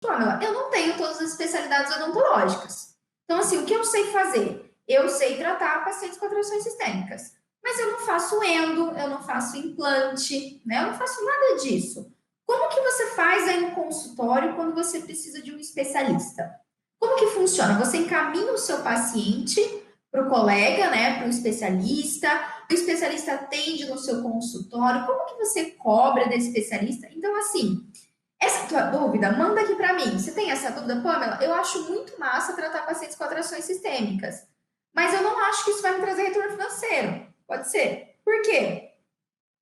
Pamela, eu não tenho todas as especialidades odontológicas. Então, assim, o que eu sei fazer? Eu sei tratar pacientes com atrações sistêmicas. Mas eu não faço endo, eu não faço implante, né? Eu não faço nada disso. Como que você faz aí no consultório quando você precisa de um especialista? Como que funciona? Você encaminha o seu paciente para o colega, né, para o especialista atende no seu consultório, como que você cobra desse especialista? Então, assim, essa tua dúvida, manda aqui para mim. Você tem essa dúvida, Pamela? Eu acho muito massa tratar pacientes com atrações sistêmicas, mas eu não acho que isso vai me trazer retorno financeiro. Pode ser. Por quê?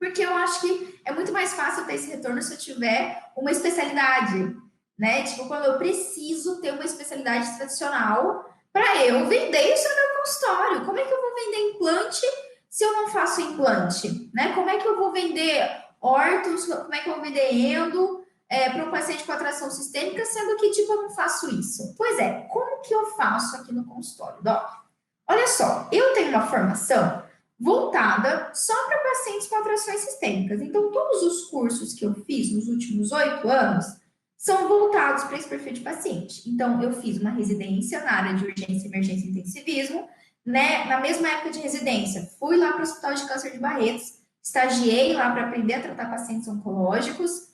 Porque eu acho que é muito mais fácil ter esse retorno se eu tiver uma especialidade, né? Tipo, quando eu preciso ter uma especialidade tradicional para eu vender isso no meu consultório. Como é que eu vou vender implante se eu não faço implante, né? Como é que eu vou vender ortos, como é que eu vou vender endo para um paciente com atração sistêmica, sendo que, tipo, eu não faço isso? Pois é, como que eu faço aqui no consultório, Doc? Olha só, eu tenho uma formação voltada só para pacientes com atrações sistêmicas. Então, todos os cursos que eu fiz nos últimos 8 anos são voltados para esse perfil de paciente. Então, eu fiz uma residência na área de urgência, emergência e intensivismo, né? Na mesma época de residência, fui lá para o Hospital de Câncer de Barretos, estagiei lá para aprender a tratar pacientes oncológicos,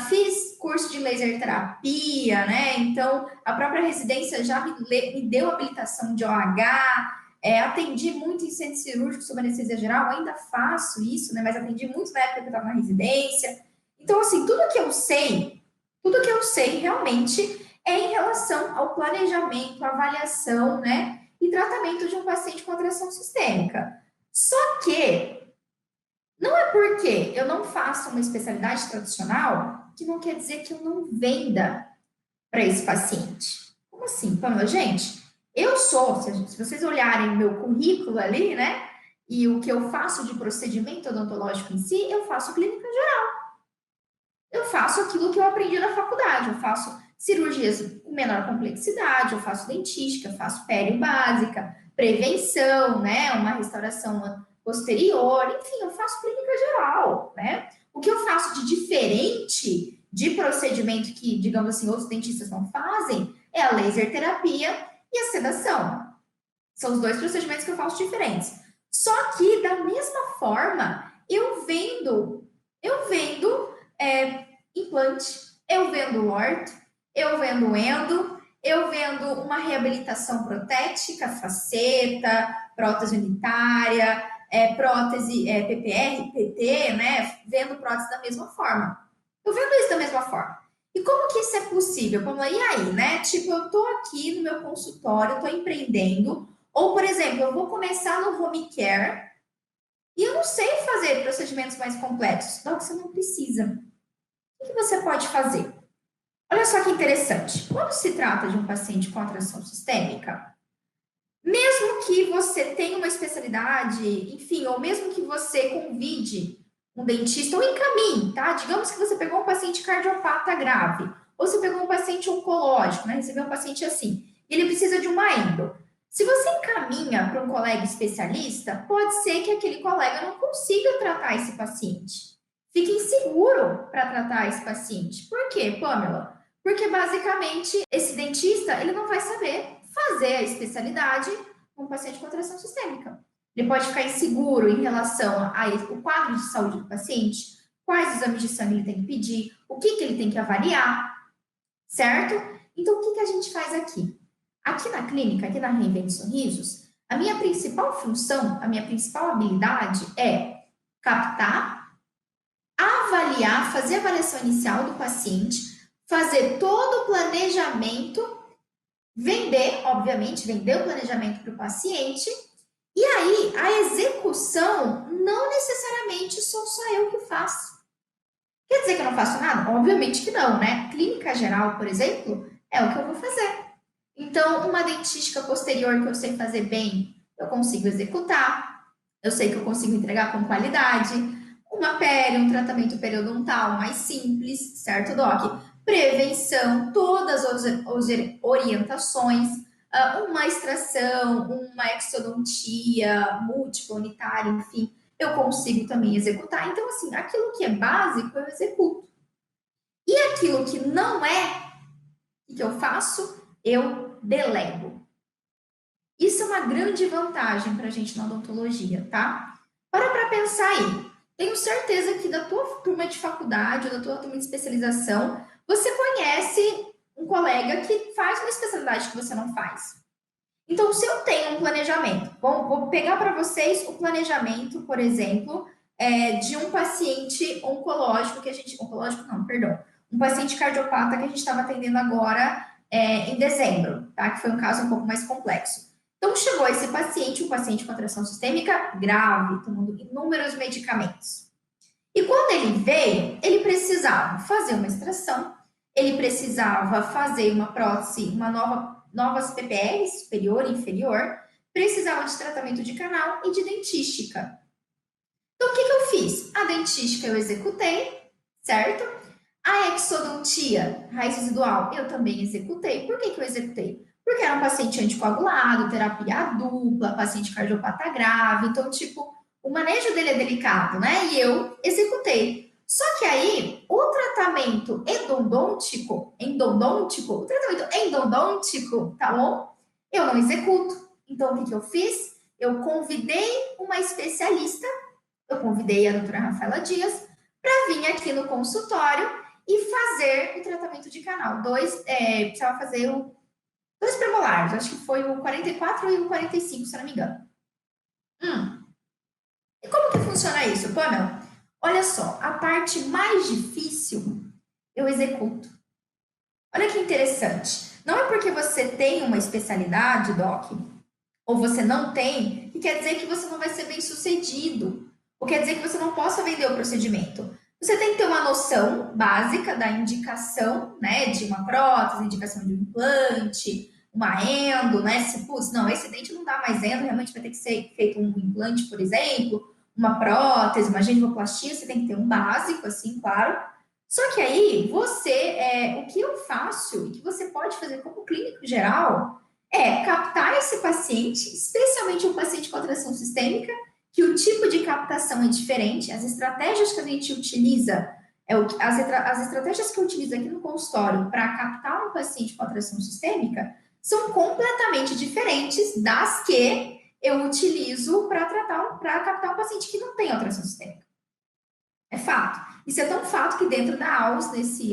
fiz curso de laser terapia, né? Então, a própria residência já me deu habilitação de OH, atendi muito em centro cirúrgico sob anestesia geral, ainda faço isso, né? Mas atendi muito na época que eu estava na residência. Então, assim, tudo que eu sei realmente é em relação ao planejamento, avaliação, né? E tratamento de um paciente com atração sistêmica. Só que não é porque eu não faço uma especialidade tradicional que não quer dizer que eu não venda para esse paciente. Como assim, Pamela? Gente, eu sou, se vocês olharem o meu currículo ali, né? E o que eu faço de procedimento odontológico em si, eu faço clínica geral. Eu faço aquilo que eu aprendi na faculdade. Eu faço cirurgias com menor complexidade, eu faço dentística, eu faço pério básica, prevenção, né? Uma restauração posterior, enfim, eu faço clínica geral, né? O que eu faço de diferente de procedimento que, digamos assim, outros dentistas não fazem é a laser terapia e a sedação. São os dois procedimentos que eu faço diferentes. Só que, da mesma forma, eu vendo implante, eu vendo orto, eu vendo endo, eu vendo uma reabilitação protética, faceta, prótese unitária, prótese PPR, PT, né? Vendo prótese da mesma forma. Eu vendo isso da mesma forma. E como que isso é possível? Vamos lá, e aí, né? Tipo, eu tô aqui no meu consultório, eu tô empreendendo, ou, por exemplo, eu vou começar no home care e eu não sei fazer procedimentos mais complexos. Não, você não precisa. O que você pode fazer? Olha só que interessante. Quando se trata de um paciente com atração sistêmica, mesmo que você tenha uma especialidade, enfim, ou mesmo que você convide um dentista ou encaminhe, tá? Digamos que você pegou um paciente cardiopata grave, ou você pegou um paciente oncológico, né? Recebeu um paciente assim, e ele precisa de uma endo. Se você encaminha para um colega especialista, pode ser que aquele colega não consiga tratar esse paciente. Fique inseguro para tratar esse paciente. Por quê, Pamela? Porque basicamente esse dentista ele não vai saber fazer a especialidade com um paciente com atração sistêmica. Ele pode ficar inseguro em relação ao quadro de saúde do paciente, quais exames de sangue ele tem que pedir, o que ele tem que avaliar, certo? Então, o que a gente faz aqui? Aqui na clínica, aqui na Reinvente Sorrisos, a minha principal função, a minha principal habilidade é captar, avaliar, fazer a avaliação inicial do paciente, fazer todo o planejamento, vender, obviamente, vender o planejamento para o paciente, e aí a execução não necessariamente sou só eu que faço. Quer dizer que eu não faço nada? Obviamente que não, né? Clínica geral, por exemplo, é o que eu vou fazer. Então, uma dentística posterior que eu sei fazer bem, eu consigo executar, eu sei que eu consigo entregar com qualidade. Uma pele, um tratamento periodontal mais simples, certo, Doc? Prevenção, todas as orientações, uma extração, uma exodontia múltipla, unitária, enfim, eu consigo também executar. Então, assim, aquilo que é básico, eu executo. E aquilo que não é, que eu faço? Eu delego. Isso é uma grande vantagem para a gente na odontologia, tá? Para pensar aí. Tenho certeza que da tua turma de faculdade ou da tua turma de especialização, você conhece um colega que faz uma especialidade que você não faz. Então, se eu tenho um planejamento, vou pegar para vocês o planejamento, por exemplo, de um paciente oncológico que a gente. Oncológico, não, perdão. Um paciente cardiopata que a gente estava atendendo agora em dezembro, tá? Que foi um caso um pouco mais complexo. Então, chegou esse paciente, um paciente com atração sistêmica grave, tomando inúmeros medicamentos. E quando ele veio, ele precisava fazer uma extração, ele precisava fazer uma prótese, novas PPRs, superior e inferior, precisava de tratamento de canal e de dentística. Então, o que eu fiz? A dentística eu executei, certo? A exodontia, raiz residual, eu também executei. Por que eu executei? Porque era um paciente anticoagulado, terapia dupla, paciente cardiopata grave. Então, tipo, o manejo dele é delicado, né? E eu executei. Só que aí, o tratamento endodôntico, tá bom? Eu não executo. Então, o que eu fiz? Eu convidei uma especialista, eu convidei a doutora Rafaela Dias, para vir aqui no consultório e fazer o tratamento de canal. Precisava fazer dois premolares, acho que foi o 44 e o 45, se eu não me engano. E como que funciona isso, Pamela? Olha só, a parte mais difícil eu executo. Olha que interessante. Não é porque você tem uma especialidade, Doc, ou você não tem, que quer dizer que você não vai ser bem sucedido. Ou quer dizer que você não possa vender o procedimento. Você tem que ter uma noção básica da indicação, né, de uma prótese, indicação de um implante, uma endo, né? Se, putz, não, esse dente não dá mais endo, realmente vai ter que ser feito um implante, por exemplo, uma prótese, uma gengioplastia, você tem que ter um básico, assim, claro. Só que aí, o que eu faço e que você pode fazer como clínico geral captar esse paciente, especialmente um paciente com atração sistêmica, que o tipo de captação é diferente, as estratégias que a gente utiliza, as estratégias que eu utilizo aqui no consultório para captar um paciente com atração sistêmica são completamente diferentes das que eu utilizo para captar um paciente que não tem atração sistêmica. É fato. Isso é tão fato que dentro da AUS,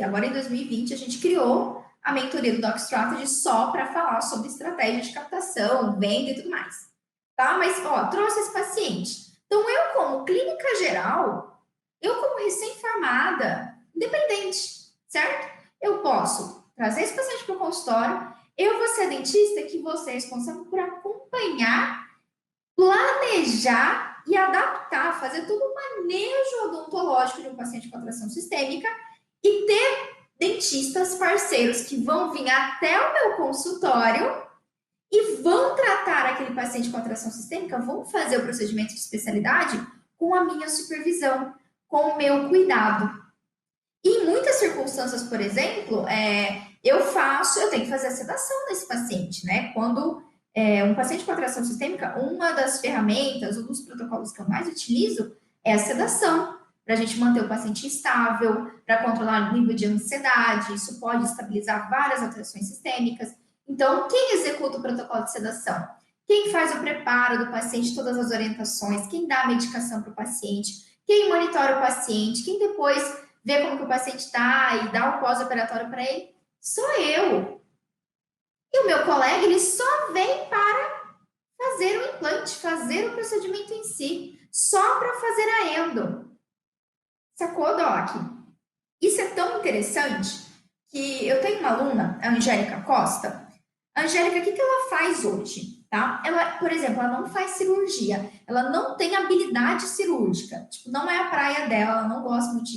agora em 2020, a gente criou a mentoria do Doc Strategy só para falar sobre estratégia de captação, venda e tudo mais. Tá? Mas, trouxe esse paciente. Então, eu como clínica geral, eu como recém-formada, independente, certo? Eu posso trazer esse paciente para o consultório, eu vou ser a dentista que você é responsável por acompanhar, planejar e adaptar, fazer todo o manejo odontológico de um paciente com atração sistêmica e ter dentistas parceiros que vão vir até o meu consultório e vão tratar aquele paciente com atração sistêmica, vão fazer o procedimento de especialidade com a minha supervisão, com o meu cuidado. E em muitas circunstâncias, por exemplo, eu tenho que fazer a sedação desse paciente, né? Quando um paciente com atração sistêmica, uma das ferramentas, um dos protocolos que eu mais utilizo é a sedação, para a gente manter o paciente estável, para controlar o nível de ansiedade, isso pode estabilizar várias alterações sistêmicas. Então, quem executa o protocolo de sedação? Quem faz o preparo do paciente, todas as orientações, quem dá a medicação para o paciente, quem monitora o paciente, quem depois vê como que o paciente está e dá o pós-operatório para ele, sou eu. E o meu colega, ele só vem para fazer o implante, fazer o procedimento em si, só para fazer a endo. Sacou, Doc? Isso é tão interessante que eu tenho uma aluna, a Angélica Costa. A Angélica, o que ela faz hoje? Tá? Ela, por exemplo, ela não faz cirurgia, ela não tem habilidade cirúrgica, tipo, não é a praia dela, ela não gosta muito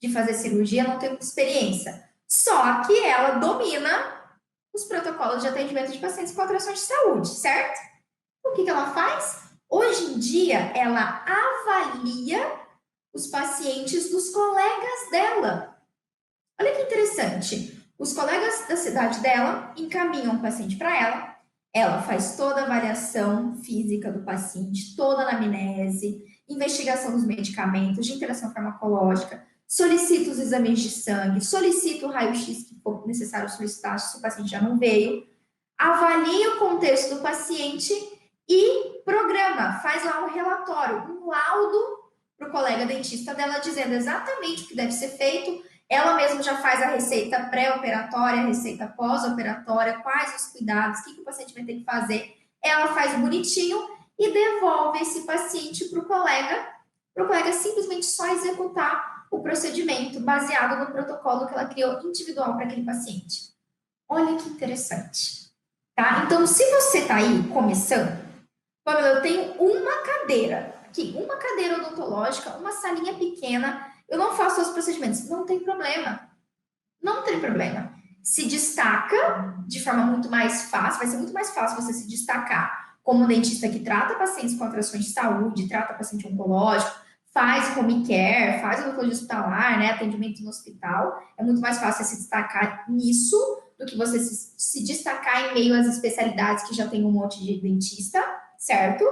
de fazer cirurgia, não tem muita experiência. Só que ela domina os protocolos de atendimento de pacientes com atração de saúde, certo? O que ela faz? Hoje em dia, ela avalia os pacientes dos colegas dela. Olha que interessante. Os colegas da cidade dela encaminham o paciente para ela, ela faz toda a avaliação física do paciente, toda a anamnese, investigação dos medicamentos, de interação farmacológica, solicita os exames de sangue, solicita o raio-x que for necessário solicitar se o paciente já não veio, avalia o contexto do paciente e programa, faz lá um relatório, um laudo para o colega dentista dela dizendo exatamente o que deve ser feito. Ela mesma já faz a receita pré-operatória, a receita pós-operatória, quais os cuidados, o que o paciente vai ter que fazer. Ela faz bonitinho e devolve esse paciente para o colega simplesmente só executar o procedimento baseado no protocolo que ela criou individual para aquele paciente. Olha que interessante, tá? Então, se você está aí começando, Pamela, eu tenho uma cadeira aqui, uma cadeira odontológica, uma salinha pequena, eu não faço os procedimentos, não tem problema, não tem problema. Se destaca de forma muito mais fácil, vai ser muito mais fácil você se destacar como um dentista que trata pacientes com alterações de saúde, trata paciente oncológico, faz home care, faz odontologia hospitalar, né, atendimento no hospital. É muito mais fácil você se destacar nisso do que você se destacar em meio às especialidades que já tem um monte de dentista, certo?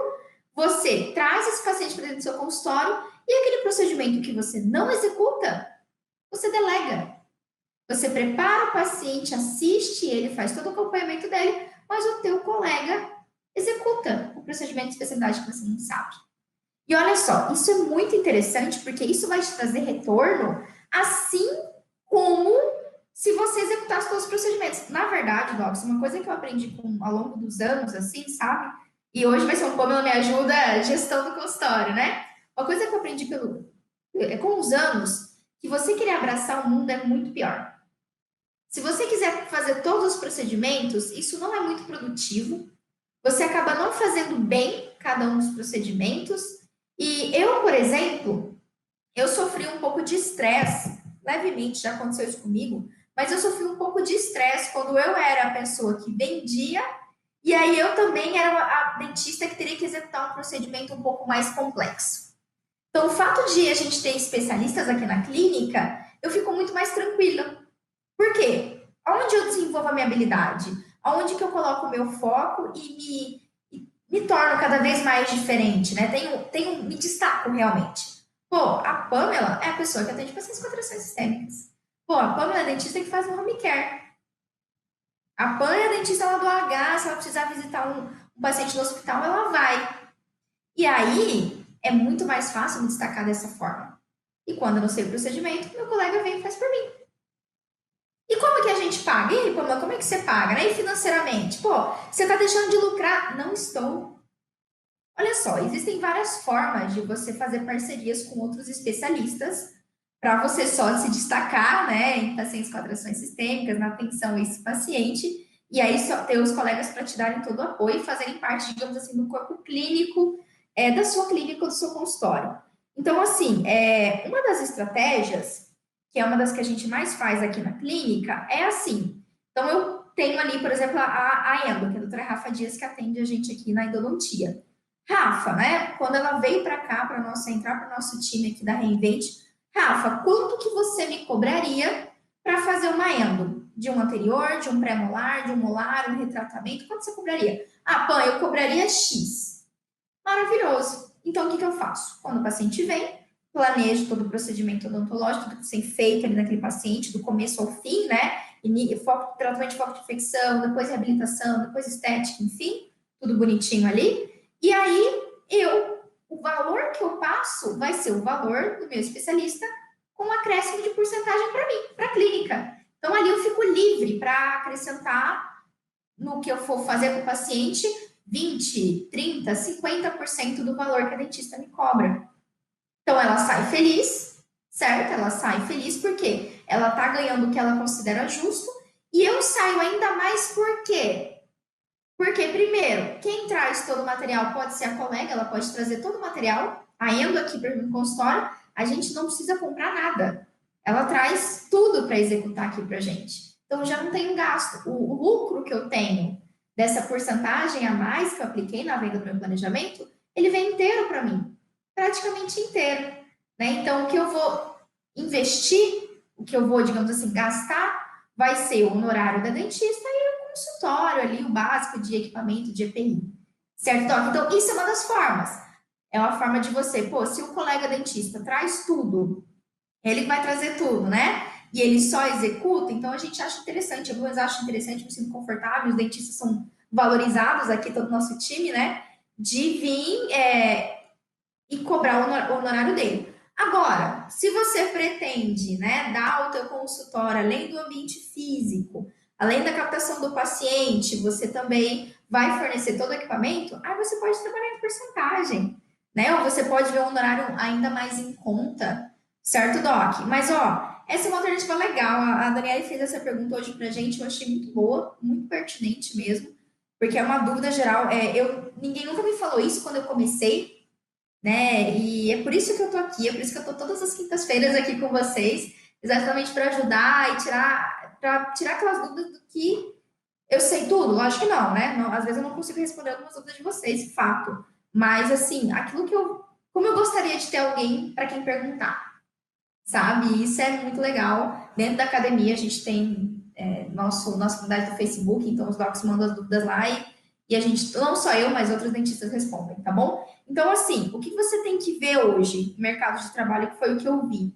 Você traz esse paciente para dentro do seu consultório e aquele procedimento que você não executa, você delega. Você prepara o paciente, assiste ele, faz todo o acompanhamento dele, mas o teu colega executa o procedimento de especialidade que você não sabe. E olha só, isso é muito interessante, porque isso vai te trazer retorno, assim como se você executasse todos os procedimentos. Na verdade, Docs, uma coisa que eu aprendi ao longo dos anos, assim, sabe? E hoje vai ser um Pamela Me Ajuda gestão do consultório, né? Uma coisa que eu aprendi com os anos, que você querer abraçar o mundo é muito pior. Se você quiser fazer todos os procedimentos, isso não é muito produtivo. Você acaba não fazendo bem cada um dos procedimentos. E eu, por exemplo, eu sofri um pouco de estresse, levemente, já aconteceu isso comigo, mas eu sofri um pouco de estresse quando eu era a pessoa que vendia, e aí eu também era a dentista que teria que executar um procedimento um pouco mais complexo. Então, o fato de a gente ter especialistas aqui na clínica, eu fico muito mais tranquila. Por quê? Onde eu desenvolvo a minha habilidade? Onde que eu coloco o meu foco e me torno cada vez mais diferente, né? Me destaco realmente. Pô, a Pamela é a pessoa que atende pacientes com alterações sistêmicas. Pô, a Pamela é a dentista que faz um home care. A Pamela é a dentista lá do H, se ela precisar visitar um paciente no hospital, ela vai. E aí, é muito mais fácil me destacar dessa forma. E quando eu não sei o procedimento, meu colega vem e faz por mim. E como que a gente paga? E aí, Pamela, como é que você paga, né? E financeiramente? Pô, você está deixando de lucrar? Não estou. Olha só, existem várias formas de você fazer parcerias com outros especialistas para você só se destacar, né, em pacientes com alterações sistêmicas, na atenção a esse paciente, e aí só ter os colegas para te darem todo o apoio e fazerem parte, digamos assim, do corpo clínico da sua clínica ou do seu consultório. Então, assim, uma das estratégias, que é uma das que a gente mais faz aqui na clínica, é assim. Então, eu tenho ali, por exemplo, a Endo, que é a doutora Rafa Dias, que atende a gente aqui na endodontia. Rafa, né? Quando ela veio para cá, para entrar para o nosso time aqui da Reinvente, Rafa, quanto que você me cobraria para fazer uma endo? De um anterior, de um pré-molar, de um molar, um retratamento? Quanto você cobraria? Ah, Pan, eu cobraria X. Maravilhoso. Então, o que eu faço? Quando o paciente vem, planejo todo o procedimento odontológico, tudo que tem feito ali naquele paciente, do começo ao fim, né? Tratamento de foco de infecção, depois reabilitação, depois estética, enfim, tudo bonitinho ali. E aí, o valor que eu passo vai ser o valor do meu especialista com um acréscimo de porcentagem para mim, para a clínica. Então, ali eu fico livre para acrescentar no que eu for fazer com o paciente 20, 30, 50% do valor que a dentista me cobra. Então, ela sai feliz, certo? Ela sai feliz porque ela está ganhando o que ela considera justo e eu saio ainda mais por quê? Porque, primeiro, quem traz todo o material pode ser a colega, ela pode trazer todo o material. A Endo aqui para o consultório, a gente não precisa comprar nada. Ela traz tudo para executar aqui para a gente. Então, já não tem um gasto. O lucro que eu tenho dessa porcentagem a mais que eu apliquei na venda do meu planejamento, ele vem inteiro para mim. Praticamente inteiro. Né? Então, o que eu vou investir, o que eu vou, digamos assim, gastar, vai ser o honorário da dentista consultório ali, o básico de equipamento de EPI. Certo, Doc? Então, isso é uma das formas. É uma forma de você, pô, se o colega dentista traz tudo Ele que vai trazer tudo, né? E ele só executa, então a gente acha interessante, eu acho interessante, me sinto confortável, os dentistas são valorizados aqui, todo o nosso time, né? De vir e cobrar o honorário dele. Agora, se você pretende, né, dar o teu consultório além do ambiente físico, além da captação do paciente, você também vai fornecer todo o equipamento, aí você pode trabalhar em porcentagem, né? Ou você pode ver um honorário ainda mais em conta, certo, Doc? Mas, ó, essa é uma alternativa legal. A Daniela fez essa pergunta hoje pra gente, eu achei muito boa, muito pertinente mesmo, porque é uma dúvida geral. Ninguém nunca me falou isso quando eu comecei, né? E é por isso que eu tô aqui, é por isso que eu tô todas as quintas-feiras aqui com vocês, exatamente para ajudar e tirar aquelas dúvidas do que eu sei tudo. Lógico que não, né? Às vezes eu não consigo responder algumas dúvidas de vocês, fato. Mas assim, aquilo como eu gostaria de ter alguém para quem perguntar, sabe? E isso é muito legal. Dentro da academia a gente tem nossa comunidade do Facebook, então os docs mandam as dúvidas lá e a gente, não só eu, mas outros dentistas respondem, tá bom? Então, assim, o que você tem que ver hoje no mercado de trabalho, que foi o que eu vi,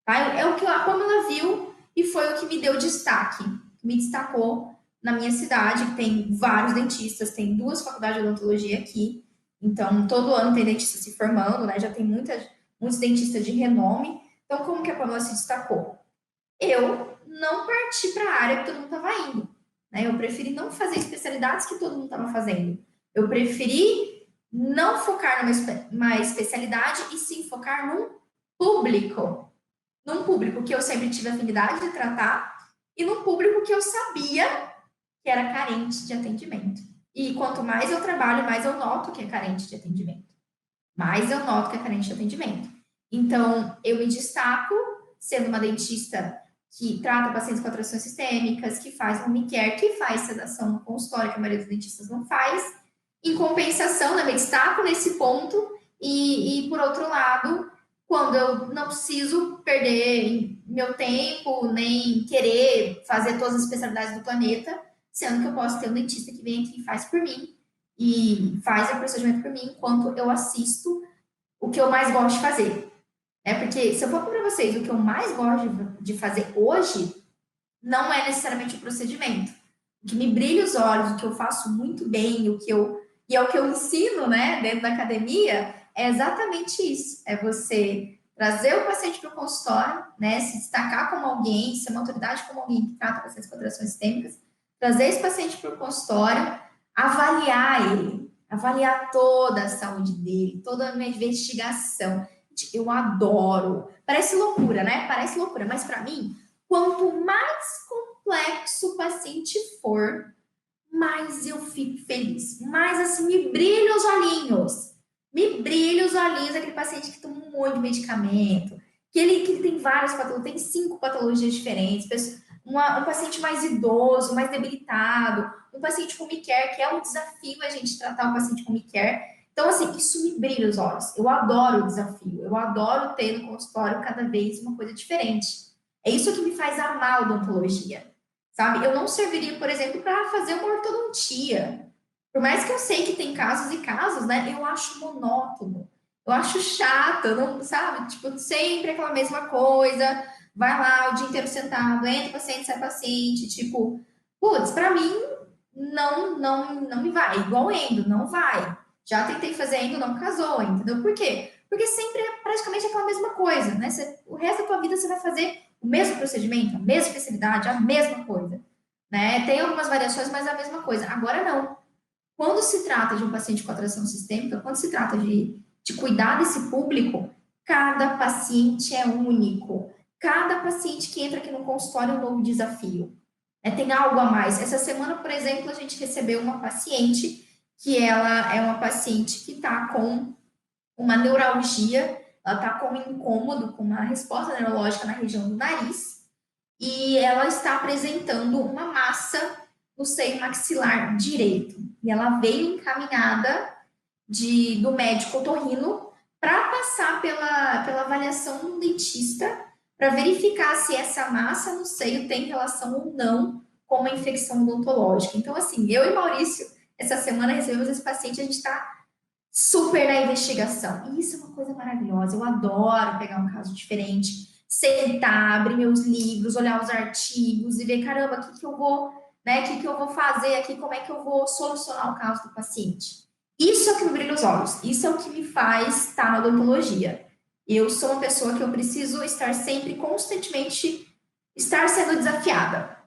tá? É o que a Pamela viu e foi o que me deu destaque, que me destacou na minha cidade, que tem vários dentistas, tem 2 faculdades de odontologia aqui, então todo ano tem dentista se formando, né? Já tem muitos dentistas de renome. Então, como que a Pamela se destacou? Eu não parti para a área que todo mundo estava indo, né? Eu preferi não fazer especialidades que todo mundo estava fazendo. Eu preferi não focar numa especialidade e sim focar num público que eu sempre tive afinidade de tratar e num público que eu sabia que era carente de atendimento. E quanto mais eu trabalho, mais eu noto que é carente de atendimento. Mais eu noto que é carente de atendimento. Então, eu me destaco sendo uma dentista que trata pacientes com atrações sistêmicas, que faz home care, que faz sedação no consultório, que a maioria dos dentistas não faz. Em compensação, né, me destaco nesse ponto. E por outro lado, quando eu não preciso perder meu tempo, nem querer fazer todas as especialidades do planeta, sendo que eu posso ter um dentista que vem aqui e faz por mim, e faz o procedimento por mim, enquanto eu assisto o que eu mais gosto de fazer. Porque se eu for para vocês, o que eu mais gosto de fazer hoje não é necessariamente o procedimento. O que me brilha os olhos, o que eu faço muito bem, e é o que eu ensino, né, dentro da academia, é exatamente isso. É você trazer o paciente para o consultório, né, se destacar como alguém, ser uma autoridade como alguém que trata pacientes com alterações sistêmicas, trazer esse paciente para o consultório, avaliar ele, avaliar toda a saúde dele, toda a minha investigação. Eu adoro. Parece loucura, né? Parece loucura, mas para mim, quanto mais complexo o paciente for, mais eu fico feliz. Mais assim, me brilha os olhinhos. Me brilha os olhinhos aquele paciente que toma um monte de medicamento, que tem várias patologias, tem 5 patologias diferentes, um paciente mais idoso, mais debilitado, um paciente home care, que é um desafio a gente tratar o paciente home care. Então, assim, isso me brilha os olhos. Eu adoro o desafio, eu adoro ter no consultório cada vez uma coisa diferente. É isso que me faz amar a odontologia, sabe? Eu não serviria, por exemplo, para fazer uma ortodontia. Por mais que eu sei que tem casos e casos, né? Eu acho monótono. Eu acho chato, não, sabe? Tipo, sempre aquela mesma coisa. Vai lá o dia inteiro sentado, entra paciente, sai paciente. Tipo, putz, para mim não me vai. Igual endo, não vai. Já tentei fazer endo, não casou, entendeu? Por quê? Porque sempre é praticamente aquela mesma coisa, né? O resto da tua vida você vai fazer o mesmo procedimento, a mesma especialidade, a mesma coisa, né? Tem algumas variações, mas é a mesma coisa. Agora não. Quando se trata de um paciente com atração sistêmica, quando se trata de cuidar desse público, cada paciente é único. Cada paciente que entra aqui no consultório é um novo desafio. Tem algo a mais. Essa semana, por exemplo, a gente recebeu uma paciente que ela é uma paciente que está com uma neuralgia, ela está com um incômodo, com uma resposta neurológica na região do nariz, e ela está apresentando uma massa no seio maxilar direito. E ela veio encaminhada do médico otorrino para passar pela avaliação do dentista para verificar se essa massa no seio tem relação ou não com uma infecção odontológica. Então, assim, eu e Maurício, essa semana recebemos esse paciente, a gente está super na investigação. E isso é uma coisa maravilhosa. Eu adoro pegar um caso diferente, sentar, abrir meus livros, olhar os artigos e ver, caramba, o que eu vou, né, o que eu vou fazer aqui, como é que eu vou solucionar o caso do paciente. Isso é o que me brilha os olhos, isso é o que me faz estar na odontologia. Eu sou uma pessoa que eu preciso estar sempre, constantemente, estar sendo desafiada.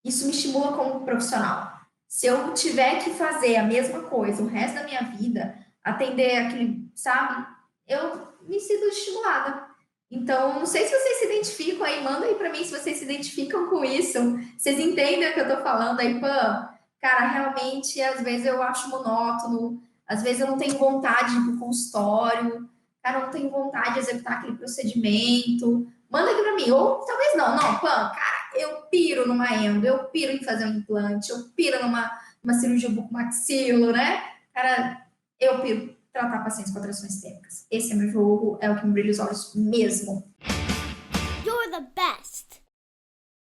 Isso me estimula como profissional. Se eu tiver que fazer a mesma coisa o resto da minha vida, atender aquele, sabe? Eu me sinto estimulada. Então, não sei se vocês se identificam aí, manda aí para mim se vocês se identificam com isso. Vocês entendem o que eu tô falando aí, Pam? Cara, realmente, às vezes eu acho monótono, às vezes eu não tenho vontade de ir pro consultório, cara, eu não tenho vontade de executar aquele procedimento. Manda aqui para mim, ou talvez não, Pam, eu piro numa endo, eu piro em fazer um implante, eu piro numa cirurgia bucomaxilo, né? Cara, eu piro tratar pacientes com atrações sistêmicas. Esse é meu jogo, é o que me brilha os olhos mesmo.